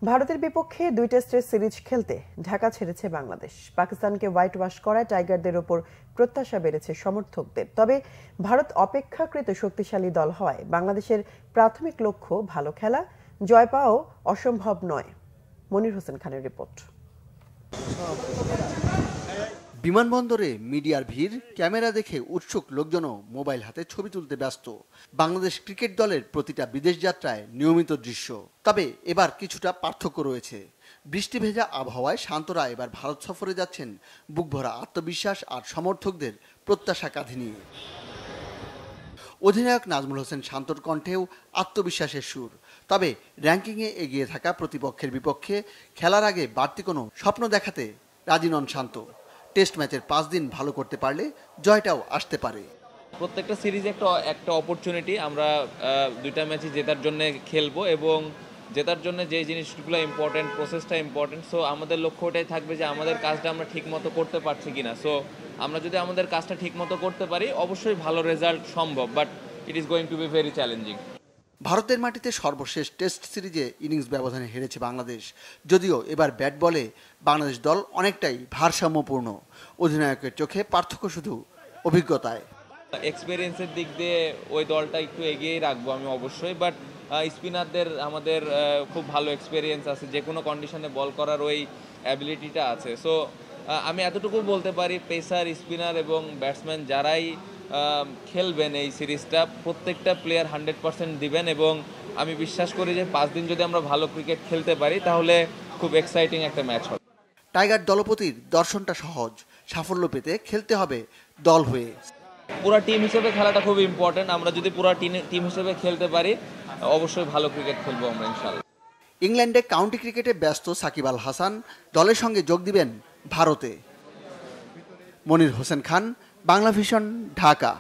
ভারতের বিপক্ষে 2 টেস্টের সিরিজ খেলতে ঢাকা ছেড়েছে বাংলাদেশ। পাকিস্তানকে হোয়াইট ওয়াশ করায় টাইগারদের ওপর প্রত্যাশা বেড়েছে সমর্থকদের। তবে ভারত অপেক্ষাকৃত শক্তিশালী দল হওয়ায় বাংলাদেশের প্রাথমিক লক্ষ্য ভালো খেলা, জয় পাওয়াও অসম্ভব নয়। মনির হোসেন খানের রিপোর্ট। বিমানবন্দরে মিডিয়ার ভিড়, ক্যামেরা দেখে উৎসুক লোকজনও মোবাইল হাতে ছবি তুলতে ব্যস্ত। বাংলাদেশ ক্রিকেট দলের প্রতিটা বিদেশ যাত্রায় নিয়মিত দৃশ্য। তবে এবার কিছুটা পার্থক্য রয়েছে। বৃষ্টি ভেজা আবহাওয়ায় শান্তরা এবার ভারত সফরে যাচ্ছেন বুকভরা আত্মবিশ্বাস আর সমর্থকদের প্রত্যাশা কাঁধে নিয়ে। অধিনায়ক নাজমুল হোসেন শান্তর কণ্ঠেও আত্মবিশ্বাসের সুর। তবে র্যাঙ্কিংয়ে এগিয়ে থাকা প্রতিপক্ষের বিপক্ষে খেলার আগে বাড়তি কোনো স্বপ্ন দেখাতে রাজি নন শান্ত। টেস্ট ম্যাচের 5 দিন ভালো করতে পারলে জয়টাও আসতে পারে। প্রত্যেকটা সিরিজে একটা অপরচুনিটি। আমরা 2টা ম্যাচই জেতার জন্য খেলবো এবং জেতার জন্য যে জিনিসগুলো ইম্পর্টেন্ট, প্রসেসটা ইম্পর্টেন্ট। সো আমাদের লক্ষ্য ওটাই থাকবে যে আমাদের কাজটা আমরা ঠিকমতো করতে পারছি কিনা। সো আমরা যদি আমাদের কাজটা ঠিকমতো করতে পারি অবশ্যই ভালো রেজাল্ট সম্ভব, but it is going to be very challenging. ভারতের মাটিতে সর্বশেষ টেস্ট সিরিজে ইনিংস ব্যবধানে হেরেছে বাংলাদেশ। যদিও এবার ব্যাট বলে বাংলাদেশ দল অনেকটাই ভারসাম্যপূর্ণ। অধিনায়কের চোখে পার্থক্য শুধু অভিজ্ঞতায়। এক্সপিরিয়েন্সের দিক দিয়ে ওই দলটা একটু এগিয়েই রাখবো আমি অবশ্যই, বাট স্পিনারদের আমাদের খুব ভালো এক্সপিরিয়েন্স আছে, যে কোনো কন্ডিশনে বল করার ওই অ্যাবিলিটিটা আছে। সো আমি এতটুকু বলতে পারি, পেসার, স্পিনার এবং ব্যাটসম্যান যারাই খেলবেন এই সিরিজটা, প্রত্যেকটা প্লেয়ার 100% দিবেন এবং আমি বিশ্বাস করি যে 5 দিন যদি আমরা ভালো ক্রিকেট খেলতে পারি তাহলে খুব এক্সাইটিং একটা ম্যাচ হবে। টাইগার দলপতির দর্শনটা সহজ, সাফল্য পেতে খেলতে হবে দল হয়ে। পুরো টিম হিসেবে খেলাটা খুব ইম্পর্টেন্ট। আমরা যদি পুরো টিম হিসেবে খেলতে পারি অবশ্যই ভালো ক্রিকেট খেলবো আমরা ইনশাআল্লাহ। ইংল্যান্ডে কাউন্টি ক্রিকেটে ব্যস্ত সাকিব আল হাসান দলের সঙ্গে যোগ দিবেন ভারতে। মনির হোসেন খান, বাংলা ভিশন, ঢাকা।